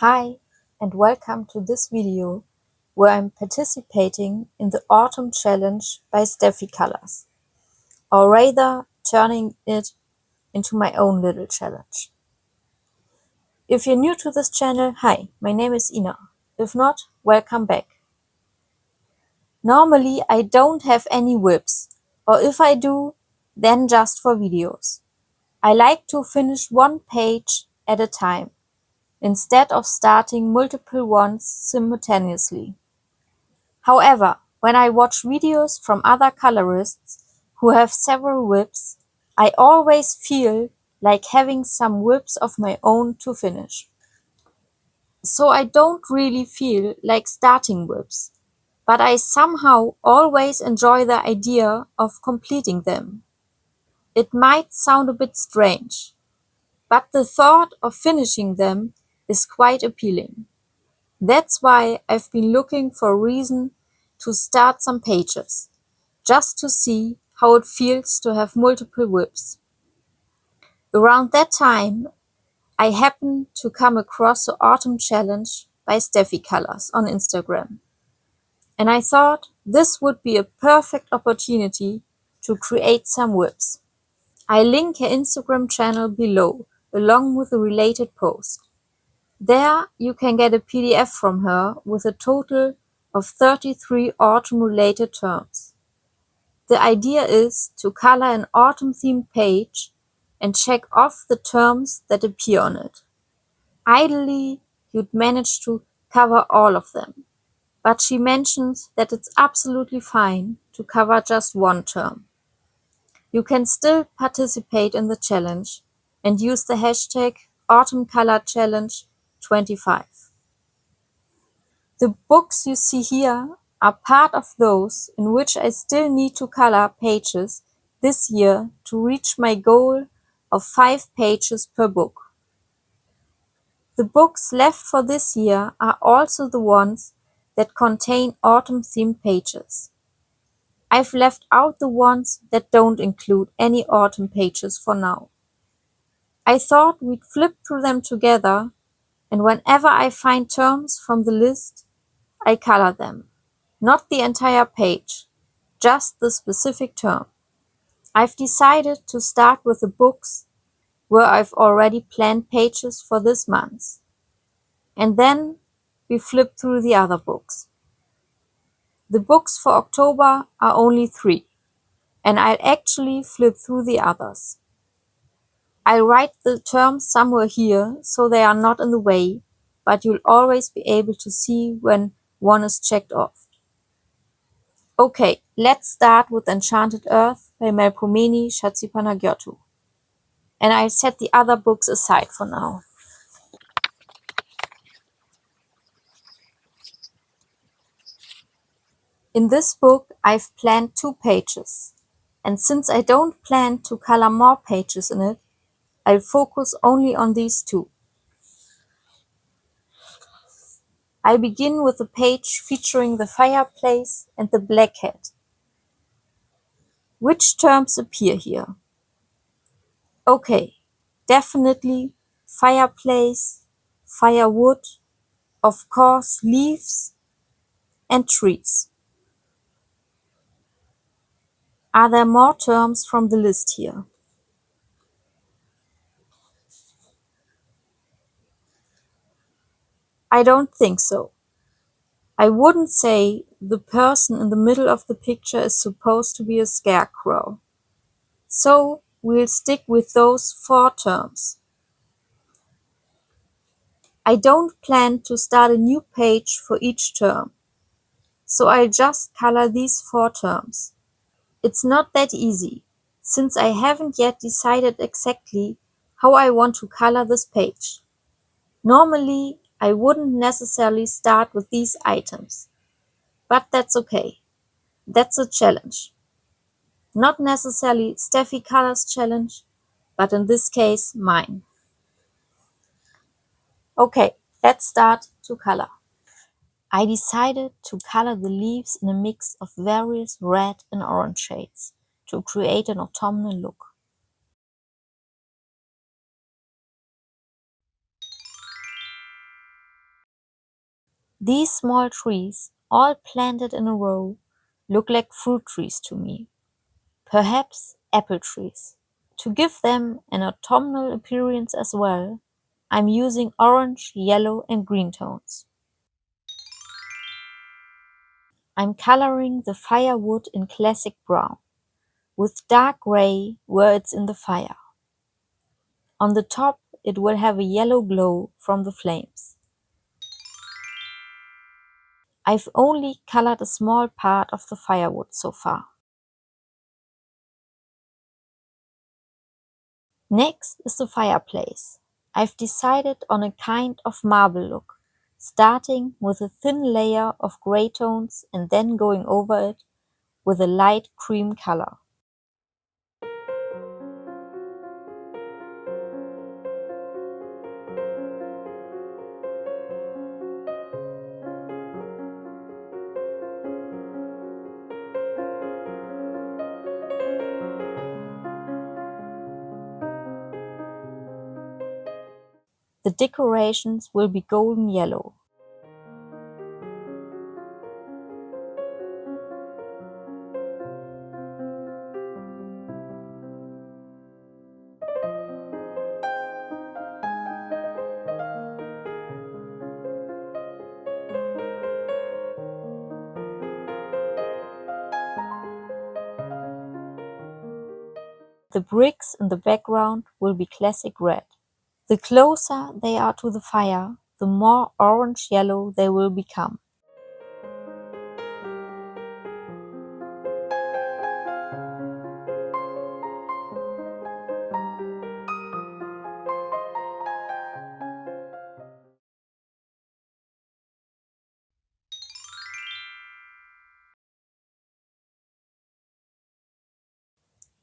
Hi, and welcome to this video where I'm participating in the Autumn Challenge by Stephie Colors, or rather turning it into my own little challenge. If you're new to this channel, hi, my name is Ina. If not, welcome back. Normally I don't have any whips, or if I do, then just for videos. I like to finish one page at a time, instead of starting multiple ones simultaneously. However, when I watch videos from other colorists who have several whips, I always feel like having some whips of my own to finish. So I don't really feel like starting whips, but I somehow always enjoy the idea of completing them. It might sound a bit strange, but the thought of finishing them is quite appealing. That's why I've been looking for a reason to start some pages, just to see how it feels to have multiple whips. Around that time, I happened to come across the Autumn Challenge by Stephie Colors on Instagram. And I thought this would be a perfect opportunity to create some whips. I link her Instagram channel below, along with a related post. There you can get a PDF from her with a total of 33 autumn-related terms. The idea is to color an autumn-themed page and check off the terms that appear on it. Ideally, you'd manage to cover all of them, but she mentions that it's absolutely fine to cover just one term. You can still participate in the challenge and use the hashtag AutumnColorChallenge25. The books you see here are part of those in which I still need to color pages this year to reach my goal of 5 pages per book. The books left for this year are also the ones that contain autumn-themed pages. I've left out the ones that don't include any autumn pages for now. I thought we'd flip through them together, and whenever I find terms from the list, I color them. Not the entire page, just the specific term. I've decided to start with the books where I've already planned pages for this month. And then we flip through the other books. The books for October are only 3, and I'll actually flip through the others. I'll write the terms somewhere here so they are not in the way, but you'll always be able to see when one is checked off. Okay, let's start with Enchanted Earth by Melpomene Shatsipanagiotou. And I'll set the other books aside for now. In this book, I've planned 2 pages. And since I don't plan to color more pages in it, I'll focus only on these 2. I begin with a page featuring the fireplace and the black cat. Which terms appear here? Okay, definitely fireplace, firewood, of course leaves, and trees. Are there more terms from the list here? I don't think so. I wouldn't say the person in the middle of the picture is supposed to be a scarecrow. So we'll stick with those 4 terms. I don't plan to start a new page for each term, so I'll just color these 4 terms. It's not that easy, since I haven't yet decided exactly how I want to color this page. Normally, I wouldn't necessarily start with these items, but that's okay. That's a challenge. Not necessarily Stephie Colors challenge, but in this case, mine. Okay, let's start to color. I decided to color the leaves in a mix of various red and orange shades to create an autumnal look. These small trees, all planted in a row, look like fruit trees to me, perhaps apple trees. To give them an autumnal appearance as well, I'm using orange, yellow and green tones. I'm coloring the firewood in classic brown, with dark gray where it's in the fire. On the top it will have a yellow glow from the flames. I've only colored a small part of the firewood so far. Next is the fireplace. I've decided on a kind of marble look, starting with a thin layer of gray tones and then going over it with a light cream color. The decorations will be golden yellow. The bricks in the background will be classic red. The closer they are to the fire, the more orange-yellow they will become.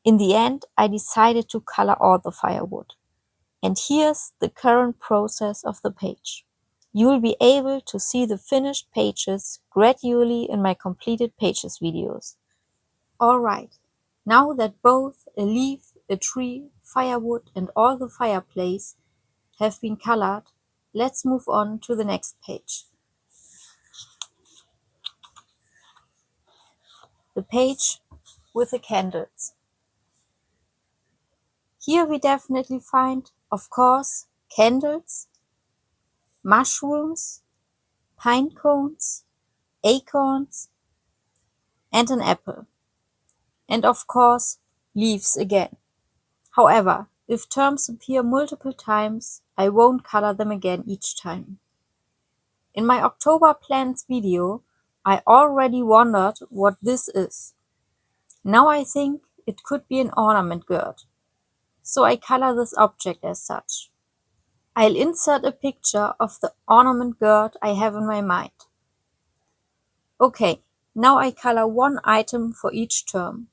In the end, I decided to color all the firewood. And here's the current process of the page. You'll be able to see the finished pages gradually in my completed pages videos. Alright, now that both a leaf, a tree, firewood and all the fireplace have been colored, let's move on to the next page. The page with the candles. Here we definitely find, of course, candles, mushrooms, pine cones, acorns, and an apple. And of course, leaves again. However, if terms appear multiple times, I won't color them again each time. In my October plans video, I already wondered what this is. Now I think it could be an ornament gourd, so I color this object as such. I'll insert a picture of the ornament gourd I have in my mind. Okay, now I color one item for each term.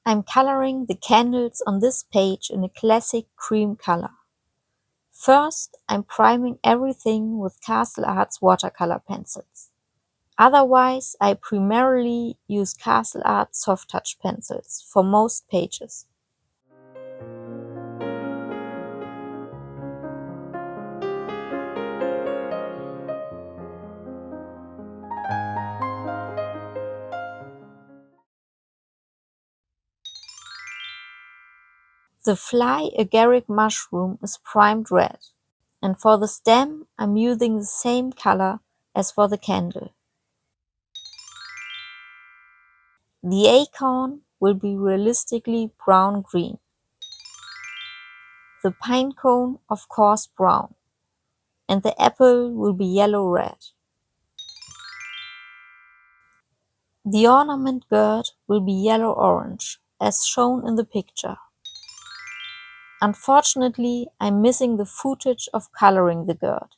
I'm coloring the candles on this page in a classic cream color. First, I'm priming everything with Castle Arts watercolor pencils. Otherwise, I primarily use Castle Arts soft touch pencils for most pages. The fly agaric mushroom is primed red, and for the stem I'm using the same color as for the candle. The acorn will be realistically brown-green. The pine cone, of course, brown, and the apple will be yellow-red. The ornament gourd will be yellow-orange, as shown in the picture. Unfortunately, I'm missing the footage of coloring the gourd,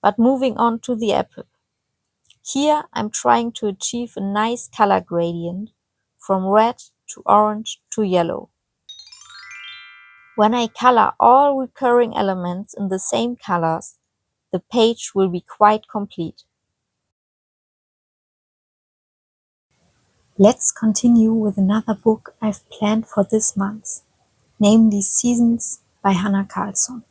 but moving on to the apple. Here I'm trying to achieve a nice color gradient from red to orange to yellow. When I color all recurring elements in the same colors, the page will be quite complete. Let's continue with another book I've planned for this month, namely Seasons by Hannah Carlson.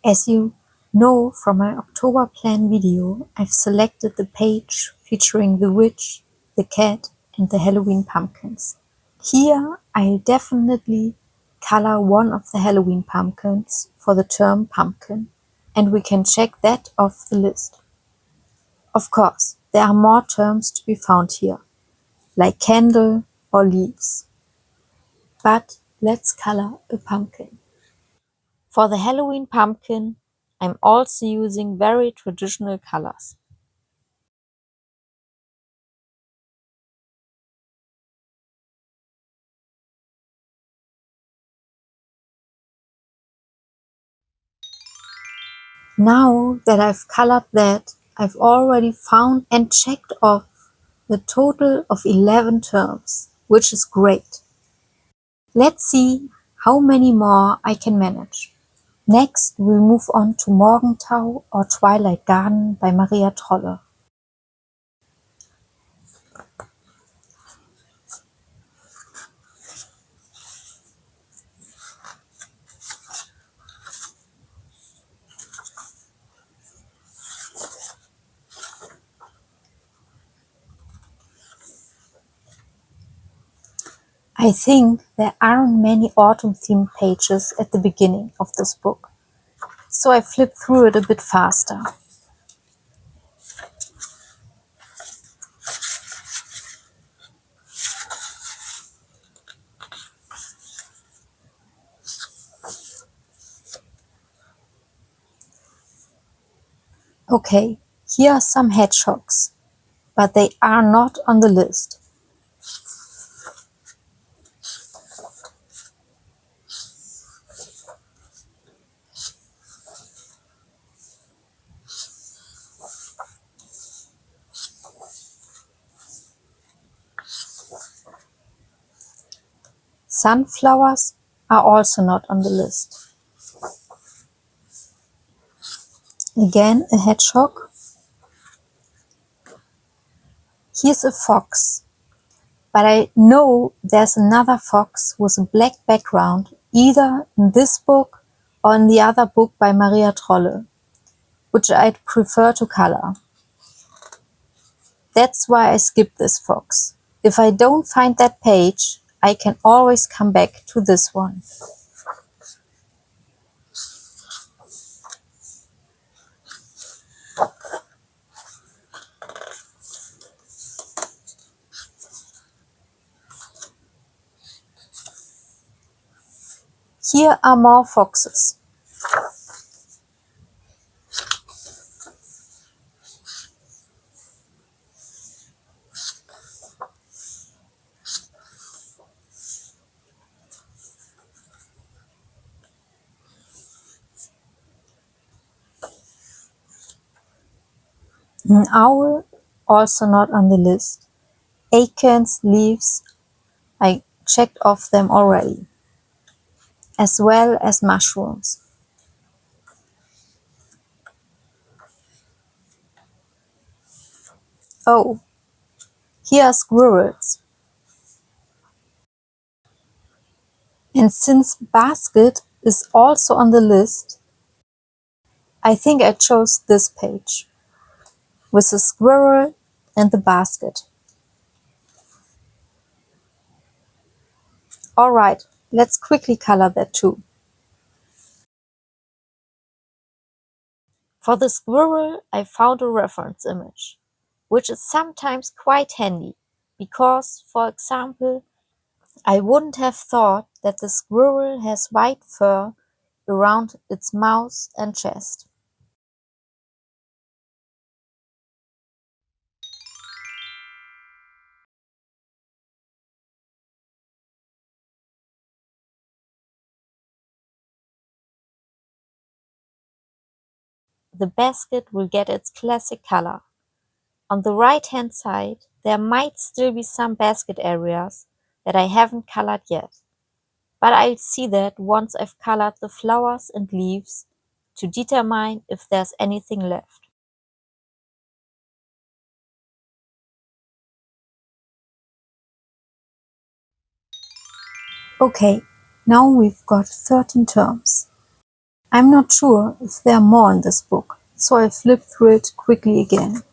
As you know from my October plan video, I've selected the page featuring the witch, the cat, and the Halloween pumpkins. Here I'll definitely color one of the Halloween pumpkins for the term pumpkin, and we can check that off the list. Of course, there are more terms to be found here, like candle or leaves. But let's color a pumpkin. For the Halloween pumpkin, I'm also using very traditional colors. Now that I've colored that, I've already found and checked off the total of 11 terms, which is great. Let's see how many more I can manage. Next, we'll move on to Morgentau or Twilight Garden by Maria Trolle. I think there aren't many autumn-themed pages at the beginning of this book, so I flipped through it a bit faster. Okay, here are some hedgehogs, but they are not on the list. Sunflowers are also not on the list. Again, a hedgehog. Here's a fox, but I know there's another fox with a black background, either in this book or in the other book by Maria Trolle, which I'd prefer to color. That's why I skipped this fox. If I don't find that page, I can always come back to this one. Here are more foxes. An owl, also not on the list. Acorns, leaves, I checked off them already, as well as mushrooms. Oh, here are squirrels. And since basket is also on the list, I think I chose this page with the squirrel and the basket. Alright, let's quickly color that too. For the squirrel, I found a reference image, which is sometimes quite handy because, for example, I wouldn't have thought that the squirrel has white fur around its mouth and chest. The basket will get its classic color. On the right-hand side, there might still be some basket areas that I haven't colored yet, but I'll see that once I've colored the flowers and leaves to determine if there's anything left. Okay, now we've got 13 terms. I'm not sure if there are more in this book, so I flipped through it quickly again.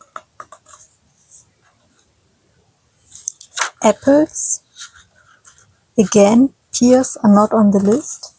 Apples. Again, pears are not on the list.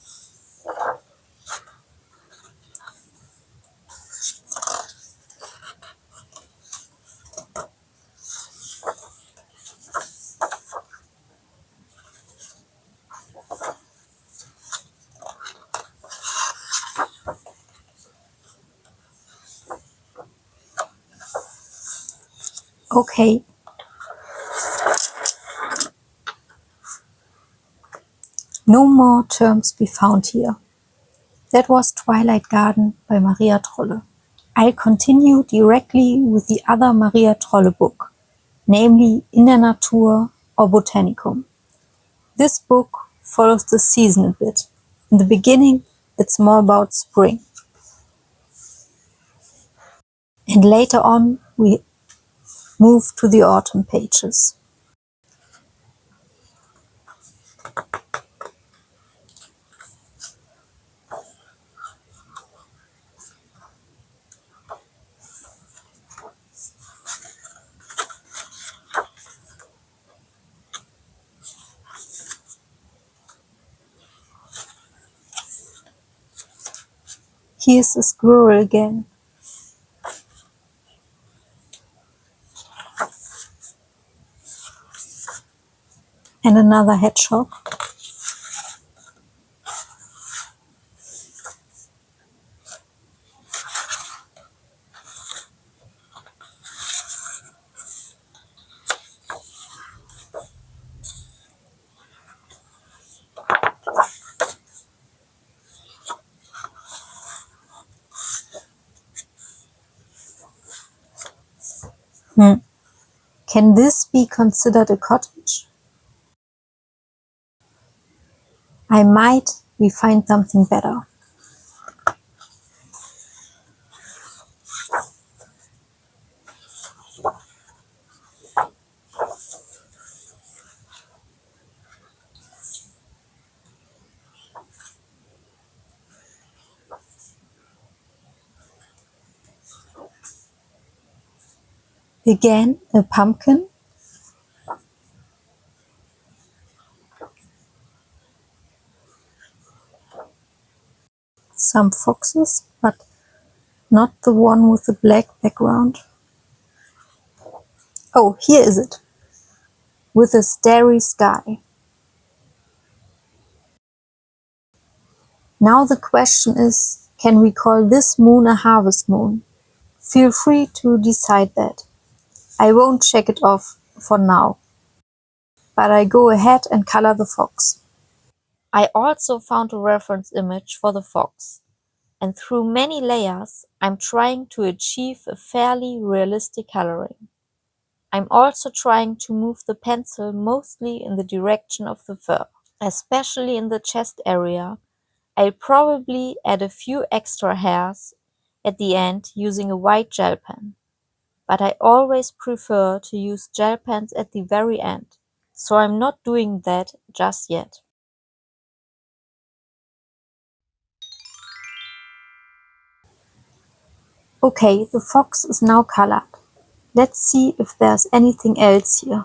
Okay, no more terms be found here. That was Twilight Garden by Maria Trolle. I'll continue directly with the other Maria Trolle book, namely In der Natur or Botanicum. This book follows the season a bit. In the beginning, it's more about spring. And later on, we move to the autumn pages. Here's a squirrel again. And another hedgehog. Can this be considered a cottage? I might we find something better. Again, a pumpkin. Some foxes, but not the one with the black background. Oh, here is it. With a starry sky. Now the question is, can we call this moon a harvest moon? Feel free to decide that. I won't check it off for now, but I go ahead and color the fox. I also found a reference image for the fox, and through many layers, I'm trying to achieve a fairly realistic coloring. I'm also trying to move the pencil mostly in the direction of the fur, especially in the chest area. I'll probably add a few extra hairs at the end using a white gel pen, but I always prefer to use gel pens at the very end, so I'm not doing that just yet. Okay, the fox is now colored. Let's see if there's anything else here.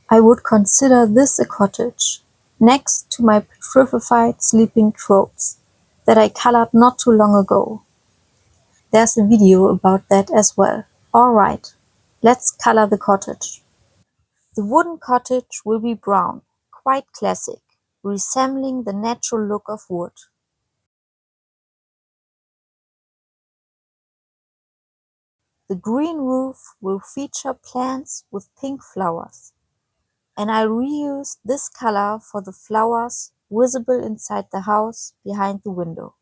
I would consider this a cottage, next to my petrified sleeping tropes that I colored not too long ago. There's a video about that as well. Alright, let's color the cottage. The wooden cottage will be brown, quite classic, resembling the natural look of wood. The green roof will feature plants with pink flowers, and I'll reuse this color for the flowers visible inside the house behind the window.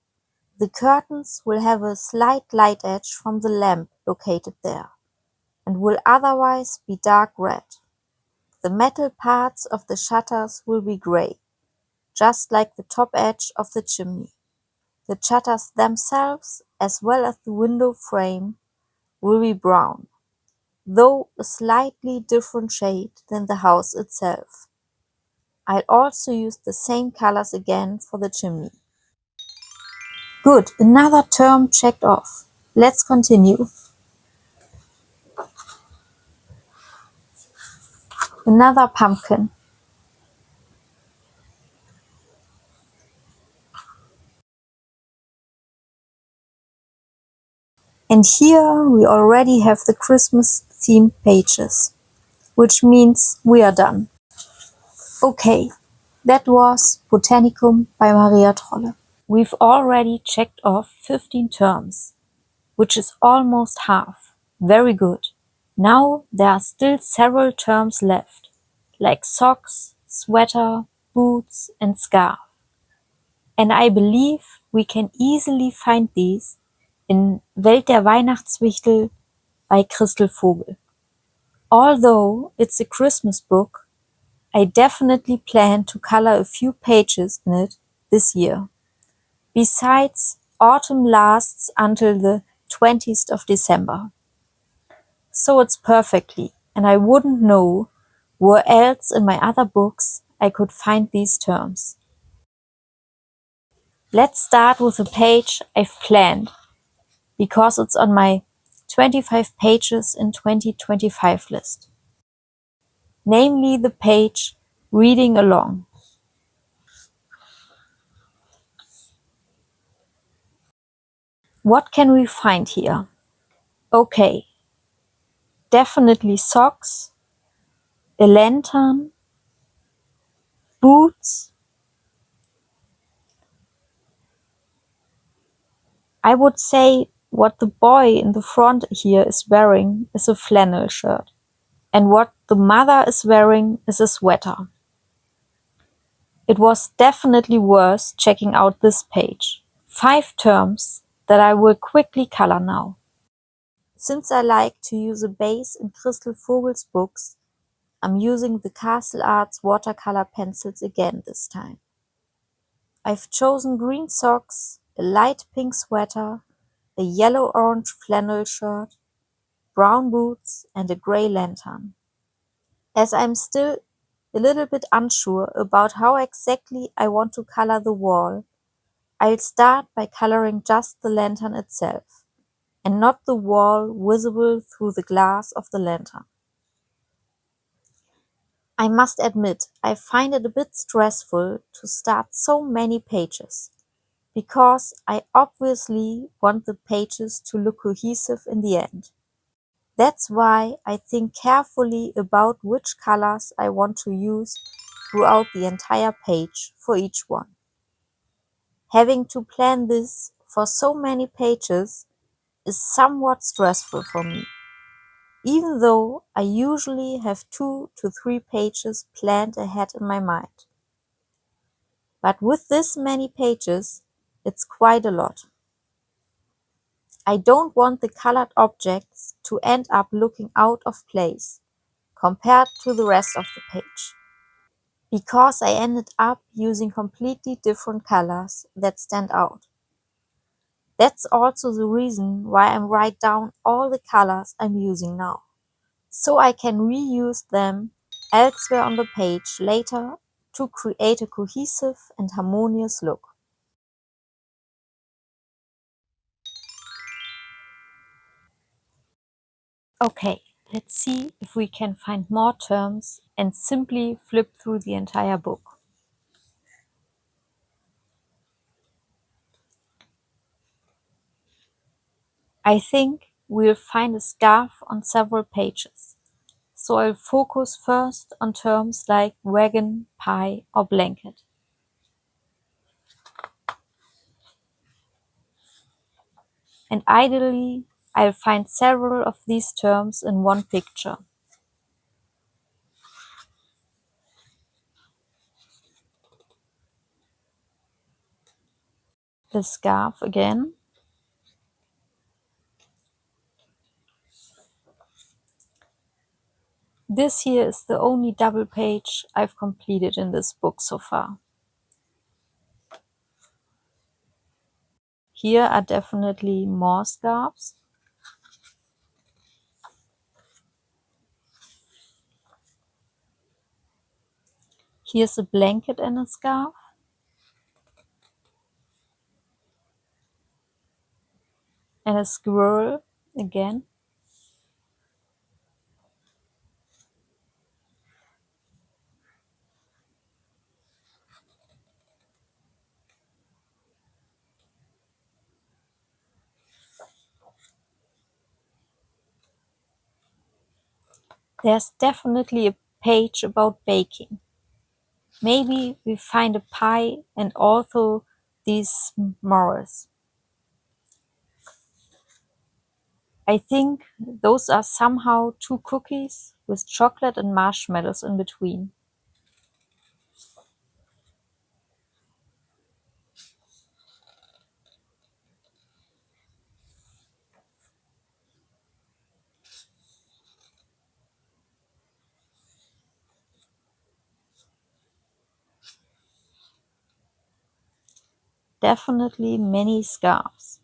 The curtains will have a slight light edge from the lamp located there, and will otherwise be dark red. The metal parts of the shutters will be grey, just like the top edge of the chimney. The shutters themselves, as well as the window frame, will be brown, though a slightly different shade than the house itself. I'll also use the same colors again for the chimney. Good, another term checked off. Let's continue. Another pumpkin. And here we already have the Christmas themed pages, which means we are done. Okay, that was Botanicum by Maria Trolle. We've already checked off 15 terms, which is almost half. Very good. Now there are still several terms left, like socks, sweater, boots, and scarf. And I believe we can easily find these in Welt der Weihnachtswichtel by Christel Vogel. Although it's a Christmas book, I definitely plan to color a few pages in it this year. Besides, autumn lasts until the 20th of December. So it's perfectly, and I wouldn't know where else in my other books I could find these terms. Let's start with a page I've planned, because it's on my 25 pages in 2025 list. Namely the page Reading Along. What can we find here? Okay, definitely socks, a lantern, boots. I would say what the boy in the front here is wearing is a flannel shirt, and what the mother is wearing is a sweater. It was definitely worth checking out this page. 5 terms that I will quickly color now. Since I like to use a base in Christel Vogel's books, I'm using the Castle Arts watercolor pencils again this time. I've chosen green socks, a light pink sweater, a yellow-orange flannel shirt, brown boots, and a grey lantern. As I'm still a little bit unsure about how exactly I want to color the wall, I'll start by coloring just the lantern itself, and not the wall visible through the glass of the lantern. I must admit, I find it a bit stressful to start so many pages, because I obviously want the pages to look cohesive in the end. That's why I think carefully about which colors I want to use throughout the entire page for each one. Having to plan this for so many pages is somewhat stressful for me, even though I usually have 2 to 3 pages planned ahead in my mind. But with this many pages, it's quite a lot. I don't want the colored objects to end up looking out of place compared to the rest of the page, because I ended up using completely different colors that stand out. That's also the reason why I write down all the colors I'm using now, so I can reuse them elsewhere on the page later to create a cohesive and harmonious look. Okay, let's see if we can find more terms and simply flip through the entire book. I think we'll find a scarf on several pages, so I'll focus first on terms like wagon, pie, or blanket. And ideally, I'll find several of these terms in one picture. The scarf again. This here is the only double page I've completed in this book so far. Here are definitely more scarves. Here's a blanket and a scarf. And a squirrel again. There's definitely a page about baking. Maybe we find a pie and also these s'mores. I think those are somehow 2 cookies with chocolate and marshmallows in between. Definitely many scarves.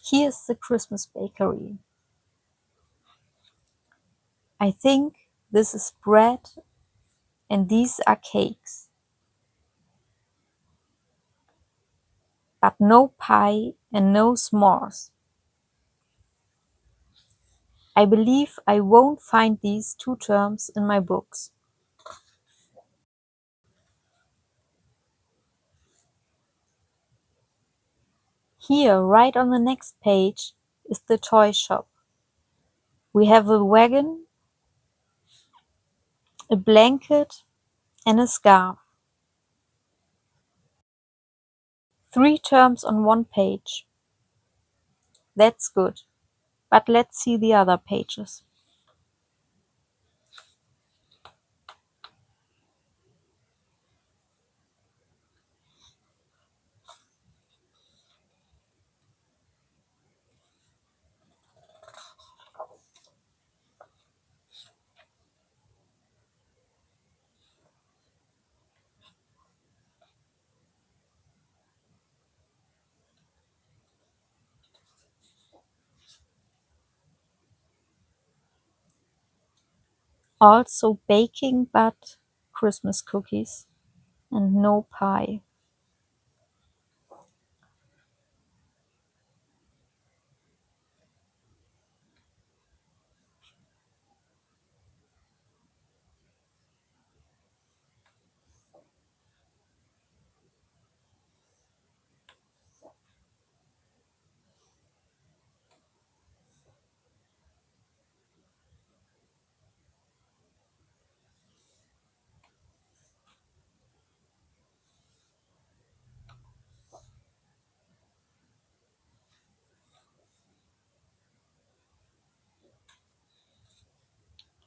Here's the Christmas bakery. I think this is bread and these are cakes. But no pie and no s'mores. I believe I won't find these 2 terms in my books. Here, right on the next page, is the toy shop. We have a wagon, a blanket, and a scarf. 3 terms on 1 page. That's good. But let's see the other pages. Also baking, but Christmas cookies and no pie.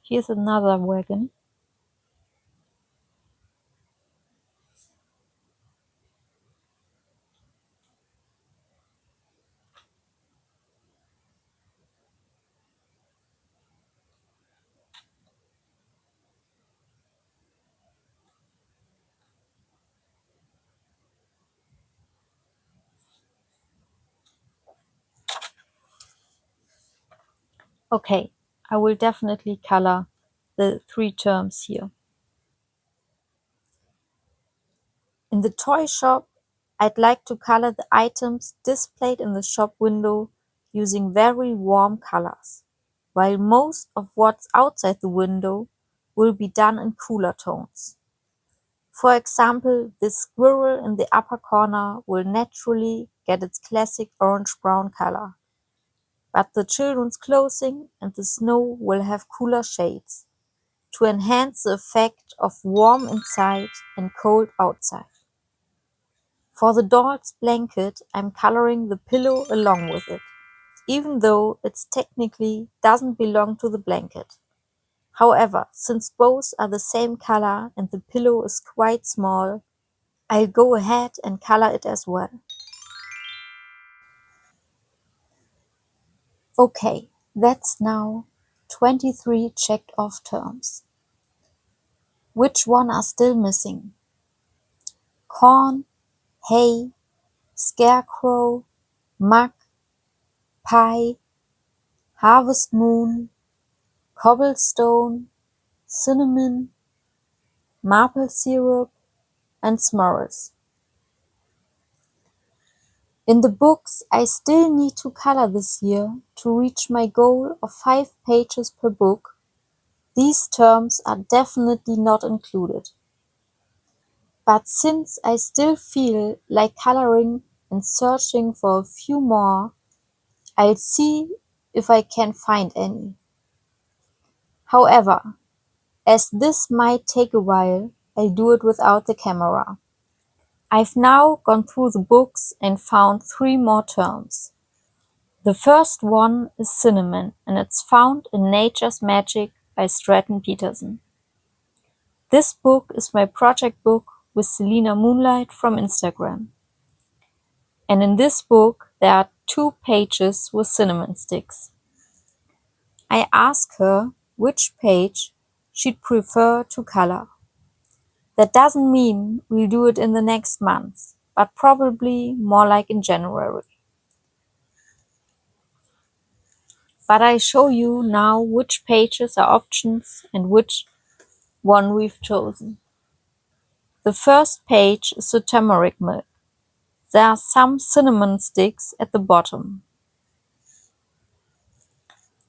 Here's another wagon. Okay, I will definitely color the 3 terms here. In the toy shop, I'd like to color the items displayed in the shop window using very warm colors, while most of what's outside the window will be done in cooler tones. For example, this squirrel in the upper corner will naturally get its classic orange-brown color, but the children's clothing and the snow will have cooler shades to enhance the effect of warm inside and cold outside. For the doll's blanket, I'm coloring the pillow along with it, even though it technically doesn't belong to the blanket. However, since both are the same color and the pillow is quite small, I'll go ahead and color it as well. Okay, that's now 23 checked off terms. Which one are still missing? Corn, hay, scarecrow, mug, pie, harvest moon, cobblestone, cinnamon, maple syrup, and s'mores. In the books, I still need to color this year to reach my goal of 5 pages per book. These terms are definitely not included. But since I still feel like coloring and searching for a few more, I'll see if I can find any. However, as this might take a while, I'll do it without the camera. I've now gone through the books and found 3 more terms. The first one is cinnamon, and it's found in Nature's Magic by Stratton Peterson. This book is my project book with Selena Moonlight from Instagram. And in this book, there are 2 pages with cinnamon sticks. I ask her which page she'd prefer to color. That doesn't mean we'll do it in the next month, but probably more like in January. But I show you now which pages are options and which one we've chosen. The first page is the turmeric milk. There are some cinnamon sticks at the bottom.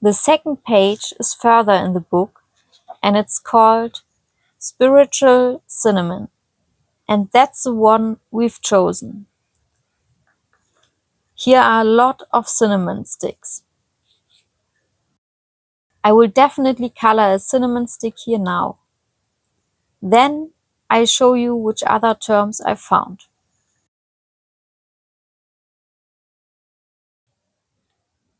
The second page is further in the book and it's called Spiritual Cinnamon. And that's the one we've chosen. Here are a lot of cinnamon sticks. I will definitely color a cinnamon stick here now. Then I'll show you which other terms I found.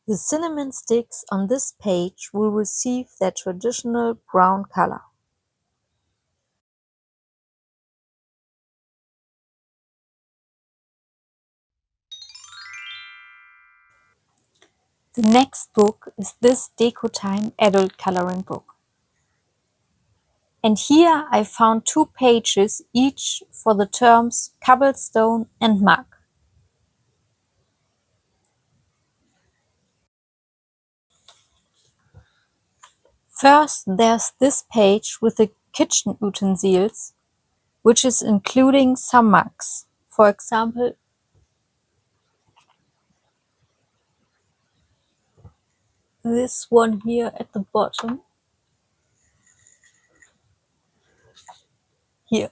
The cinnamon sticks on this page will receive their traditional brown color. The next book is this Deco Time adult coloring book. And here I found 2 pages each for the terms cobblestone and mug. First, there's this page with the kitchen utensils, which is including some mugs. For example, this one here at the bottom. Here.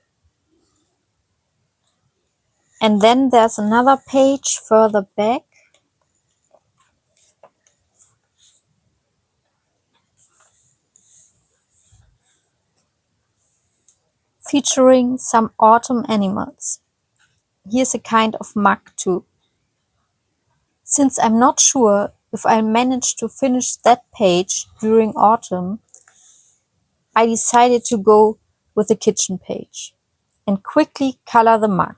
And then there's another page further back featuring some autumn animals. Here's a kind of mug too. Since I'm not sure if I'll manage to finish that page during autumn, I decided to go with the kitchen page and quickly color the mug.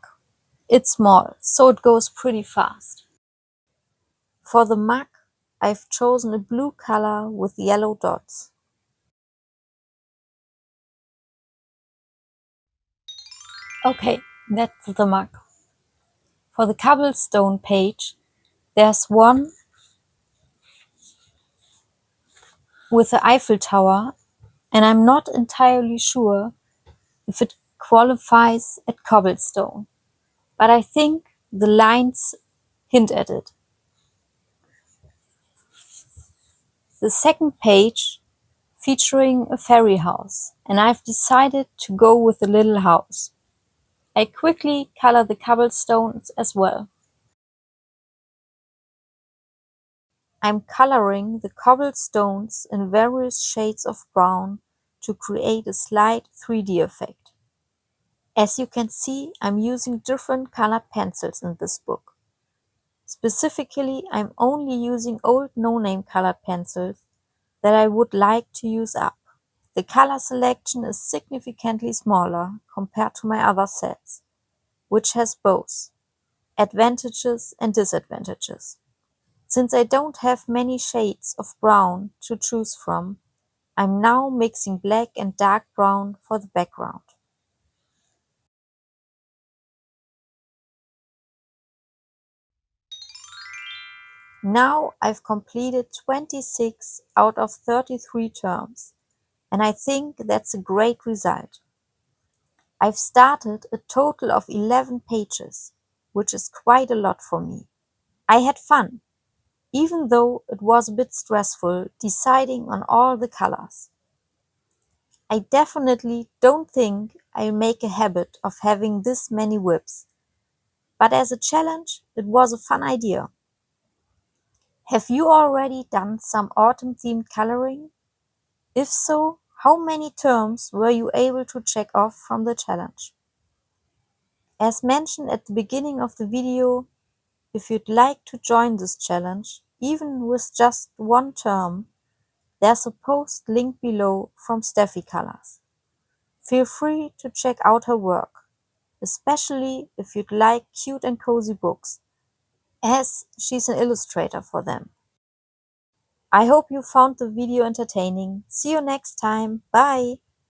It's small, so it goes pretty fast. For the mug, I've chosen a blue color with yellow dots. Okay, that's the mug. For the cobblestone page, there's one with the Eiffel Tower, and I'm not entirely sure if it qualifies at cobblestone, but I think the lines hint at it. The second page featuring a fairy house, and I've decided to go with the little house. I quickly color the cobblestones as well. I'm coloring the cobblestones in various shades of brown to create a slight 3D effect. As you can see, I'm using different colored pencils in this book. Specifically, I'm only using old no-name colored pencils that I would like to use up. The color selection is significantly smaller compared to my other sets, which has both advantages and disadvantages. Since I don't have many shades of brown to choose from, I'm now mixing black and dark brown for the background. Now I've completed 26 out of 33 terms, and I think that's a great result. I've started a total of 11 pages, which is quite a lot for me. I had fun, even though it was a bit stressful deciding on all the colors. I definitely don't think I'll make a habit of having this many whips, but as a challenge, it was a fun idea. Have you already done some autumn-themed coloring? If so, how many terms were you able to check off from the challenge? As mentioned at the beginning of the video, if you'd like to join this challenge, even with just one term, there's a post linked below from Stephie Colors. Feel free to check out her work, especially if you'd like cute and cozy books, as she's an illustrator for them. I hope you found the video entertaining. See you next time. Bye!